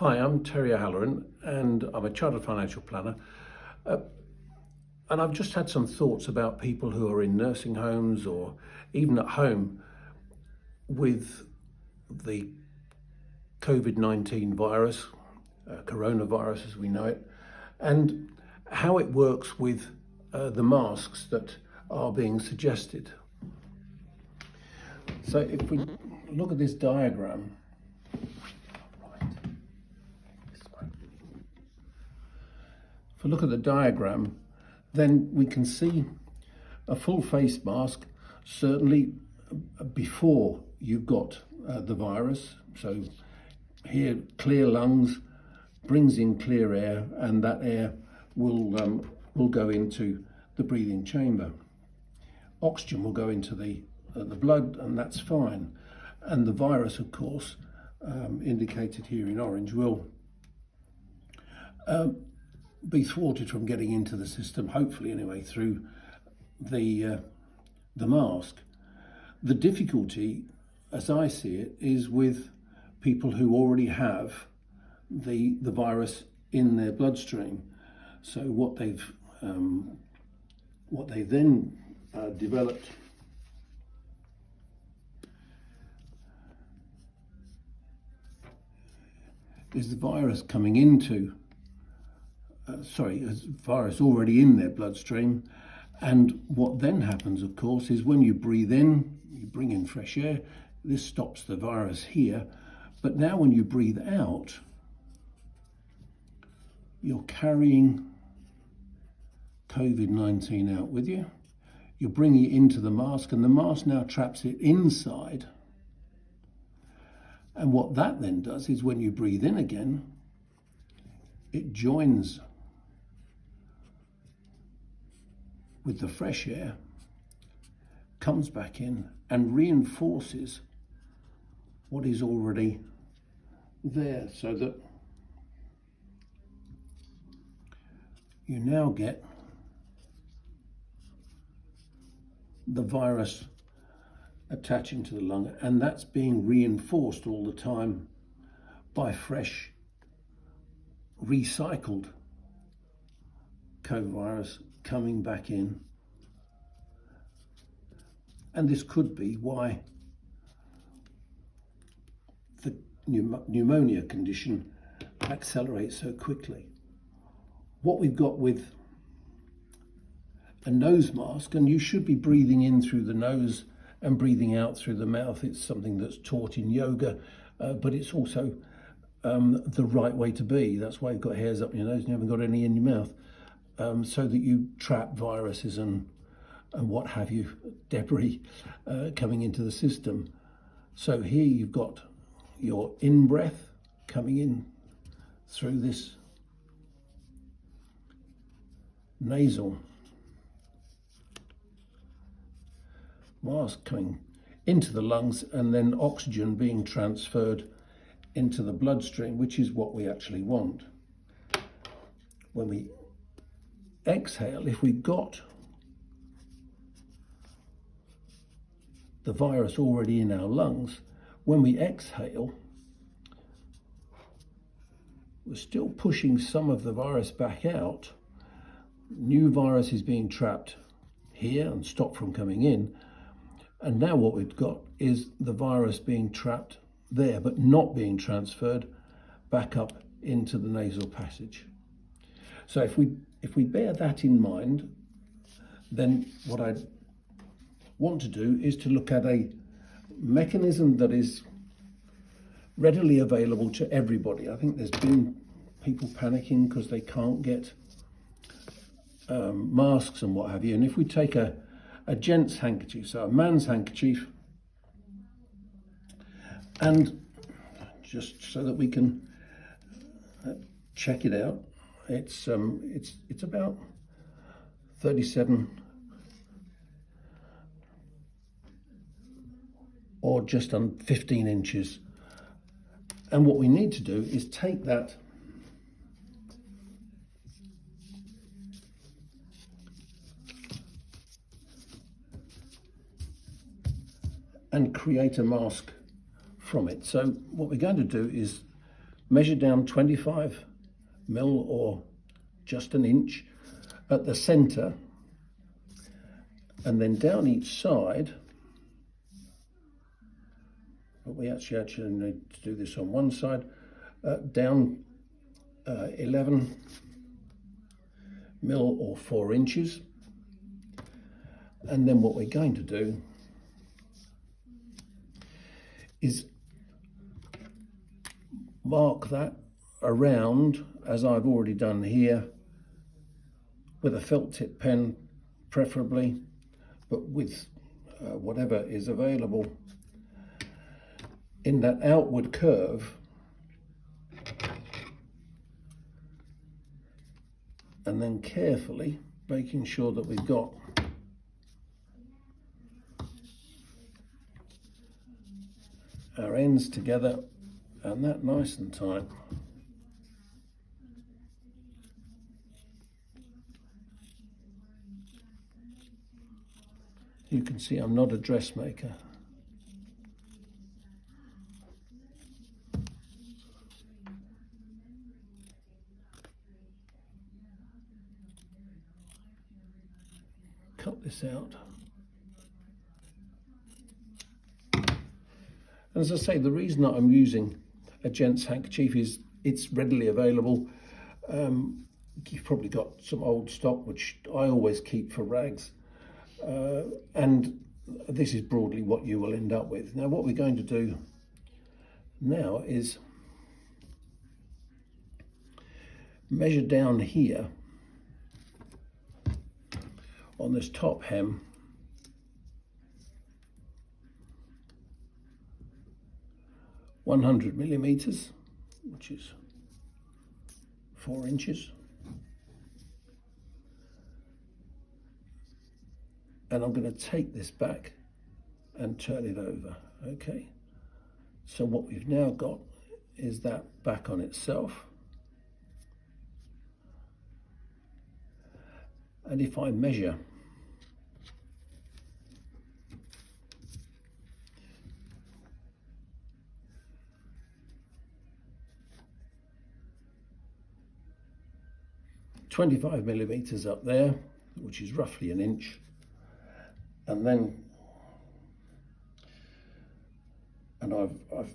Hi, I'm Terry O'Halloran and I'm a chartered financial planner. Uh, and I've just had some thoughts about people who are in nursing homes or even at home with the COVID-19 virus, coronavirus as we know it, and how it works with the masks that are being suggested. So if we look at this diagram, if we look at the diagram, then we can see a full face mask, certainly before you've got the virus. So here, clear lungs brings in clear air, and that air will go into the breathing chamber. Oxygen will go into the blood, and that's fine. And the virus, of course, indicated here in orange, will be thwarted from getting into the system, hopefully anyway, through the mask. The difficulty, as I see it, is with people who already have the virus in their bloodstream. So what they've then developed is the virus coming into virus already in their bloodstream. And what then happens, of course, is when you breathe in, you bring in fresh air, this stops the virus here. But now when you breathe out, you're carrying COVID-19 out with you. You're bringing it into the mask, and the mask now traps it inside. And what that then does is when you breathe in again, it joins with the fresh air, comes back in and reinforces what is already there, so that you now get the virus attaching to the lung, and that's being reinforced all the time by fresh, recycled COVID virus coming back in. And this could be why the pneumonia condition accelerates so quickly. What we've got with a nose mask, and you should be breathing in through the nose and breathing out through the mouth. It's something that's taught in yoga, but it's also the right way to be. That's why you've got hairs up your nose and you haven't got any in your mouth, so that you trap viruses and what have you, debris coming into the system. So here you've got your in-breath coming in through this nasal mask coming into the lungs, and then oxygen being transferred into the bloodstream, which is what we actually want. When we exhale, if we've got the virus already in our lungs, when we exhale, we're still pushing some of the virus back out. New virus is being trapped here and stopped from coming in. And now what we've got is the virus being trapped there, but not being transferred back up into the nasal passage. So if we bear that in mind, then what I want to do is to look at a mechanism that is readily available to everybody. I think there's been people panicking because they can't get masks and what have you. And if we take a gent's handkerchief, so a man's handkerchief, and just so that we can check it out, it's about 37 or just on 15 inches. And what we need to do is take that and create a mask from it. So what we're going to do is measure down 25 mil or just an inch at the center, and then down each side. But we actually need to do this on one side, down 11 mil or 4 inches. And then what we're going to do is mark that around, as I've already done here, with a felt tip pen preferably, but with whatever is available, in that outward curve, and then carefully making sure that we've got our ends together and that nice and tight. You can see I'm not a dressmaker. Cut this out. And as I say, the reason that I'm using a gent's handkerchief is it's readily available. You've probably got some old stock, which I always keep for rags. And this is broadly what you will end up with. Now, what we're going to do now is measure down here on this top hem, (100 millimeters, which is 4 inches. And I'm going to take this back and turn it over. Okay, so what we've now got is that back on itself. And if I measure (25 millimeters) up there, which is roughly an inch, and then I've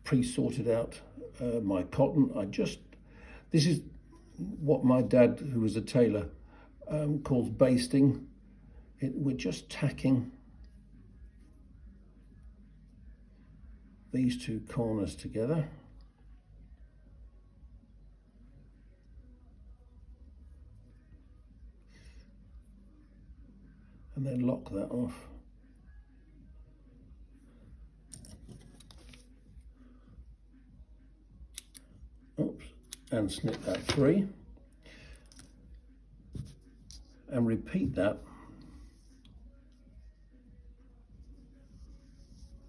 pre-sorted out my cotton. This is what my dad, who was a tailor, calls basting. We're just tacking these two corners together. And then lock that off. Oops, and snip that free. And repeat that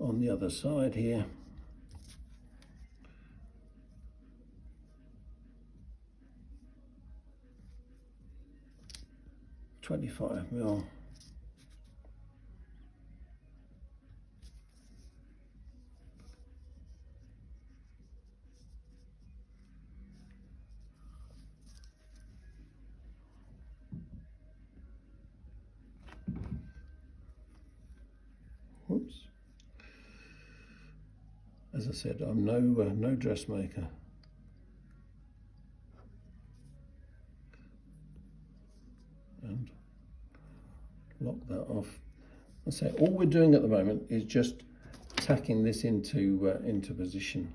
on the other side here. (25 mil). Whoops. As I said, I'm no dressmaker. And lock that off. I say all we're doing at the moment is just tacking this into position.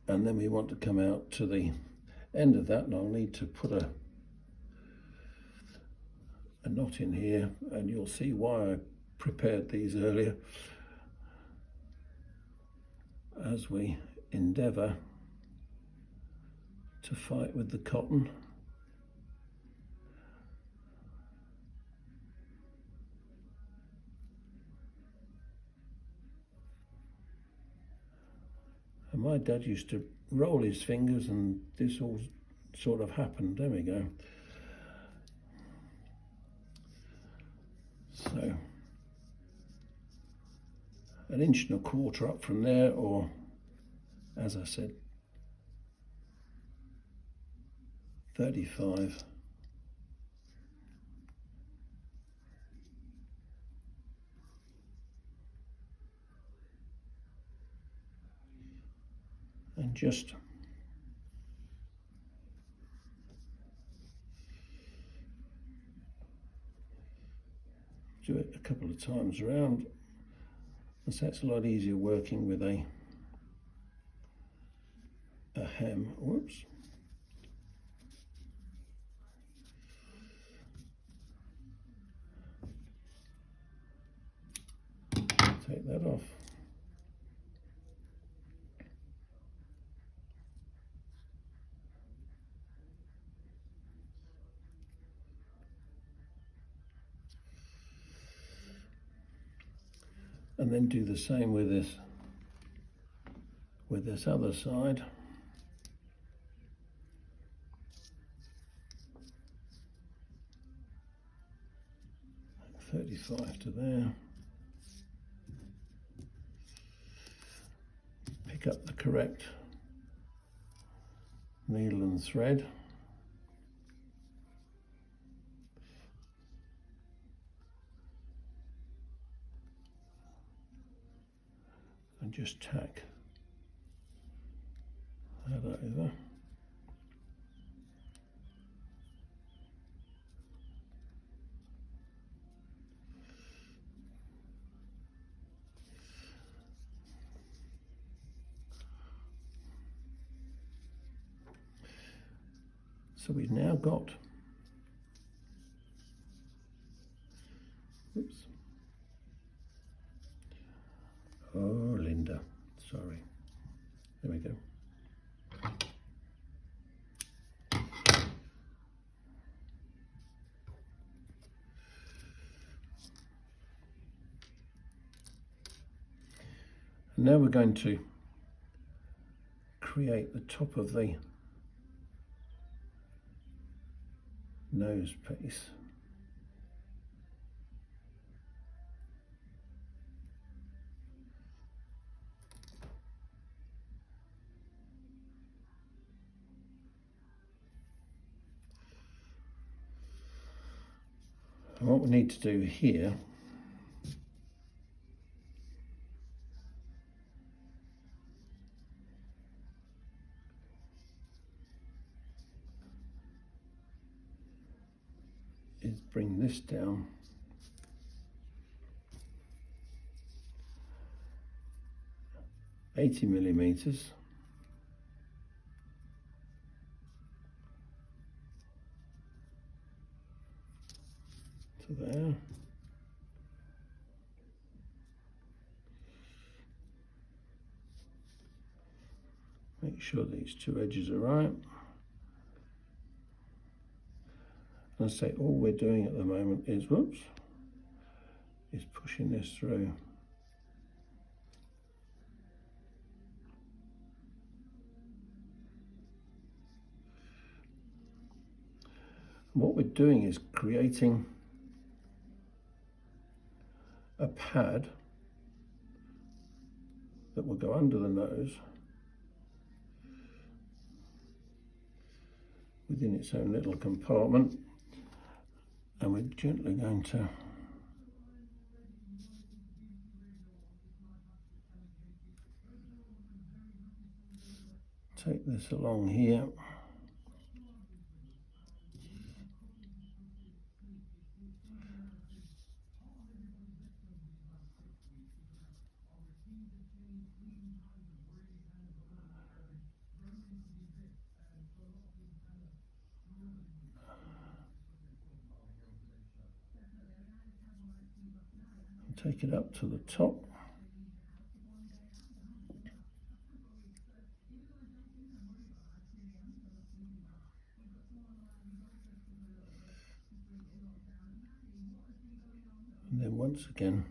And then we want to come out to the end of that, and I'll need to put a knot in here, and you'll see why I prepared these earlier, as we endeavour to fight with the cotton. And my dad used to roll his fingers, and this all sort of happened. There we go. So 1.25 inches up from there, or as I said, 35. And just do it a couple of times around, and so it's a lot easier working with a hem. Whoops. Take that off. And then do the same with this other side. Like 35 to there. Pick up the correct needle and thread. And just tack that over. So we've now got, oops. Oh, Linda, sorry. There we go. And now we're going to create the top of the nose piece. And what we need to do here is bring this down .80 millimeters. To there. Make sure these two edges are right. And I say all we're doing at the moment is, whoops, is pushing this through. And what we're doing is creating a pad that will go under the nose within its own little compartment, and we're gently going to take this along here. Take it up to the top. And then once again,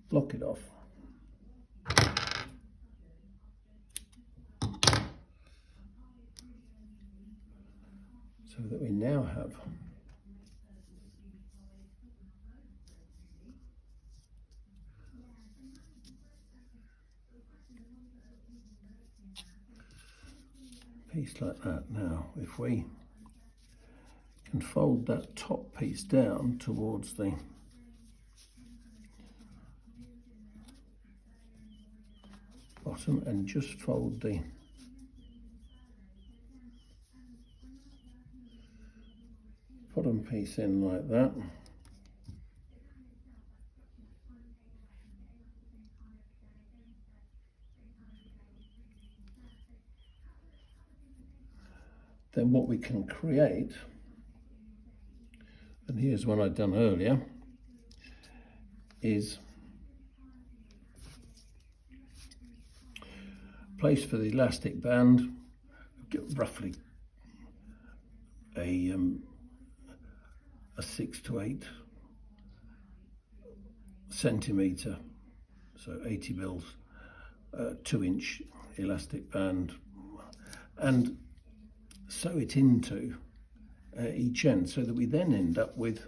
block it off. So that we now have a piece like that. Now, if we can fold that top piece down towards the bottom and just fold the bottom piece in like that. Then what we can create, and here's one I'd done earlier, is place for the elastic band, roughly a 6 to 8 centimetre, so 80 mils, 2-inch elastic band, and sew it into each end, so that we then end up with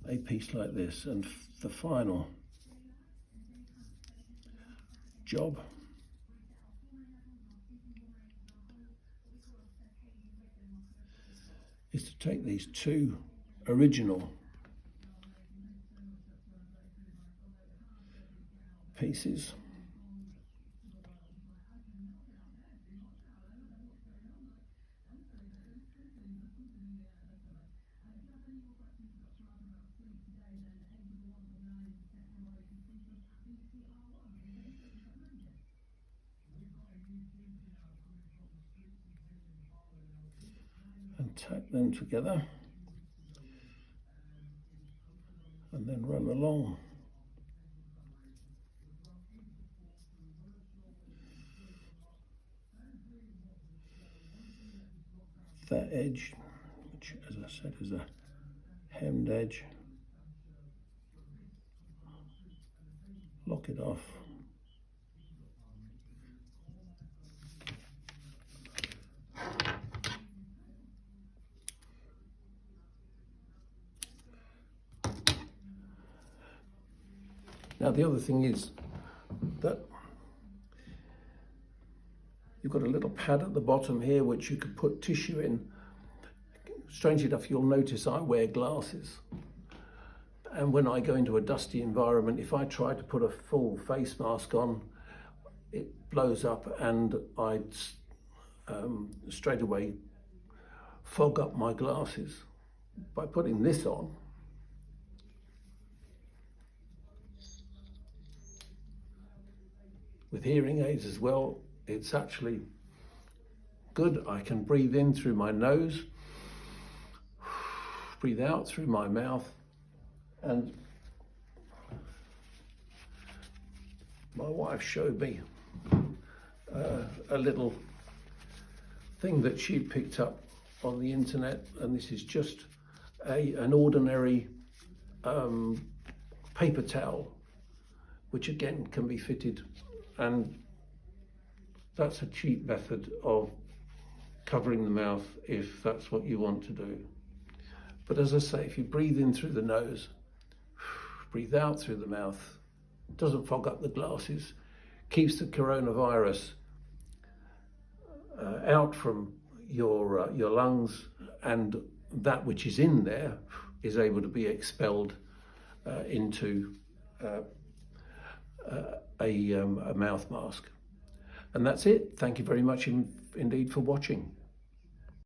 a piece like this. And the final job is to take these two original pieces and tack them together and then run along that edge, which, as I said, is a hemmed edge. Lock it off. Now the other thing is that you've got a little pad at the bottom here which you could put tissue in. Strangely enough, you'll notice I wear glasses, and when I go into a dusty environment, if I try to put a full face mask on, it blows up and I straight away fog up my glasses. By putting this on, with hearing aids as well, it's actually good. I can breathe in through my nose, breathe out through my mouth, and my wife showed me a little thing that she picked up on the internet, and this is just an ordinary paper towel, which again can be fitted, and that's a cheap method of covering the mouth if that's what you want to do. But as I say, if you breathe in through the nose, breathe out through the mouth, doesn't fog up the glasses, keeps the coronavirus out from your lungs, and that which is in there is able to be expelled into a mouth mask. And that's it. Thank you very much indeed for watching.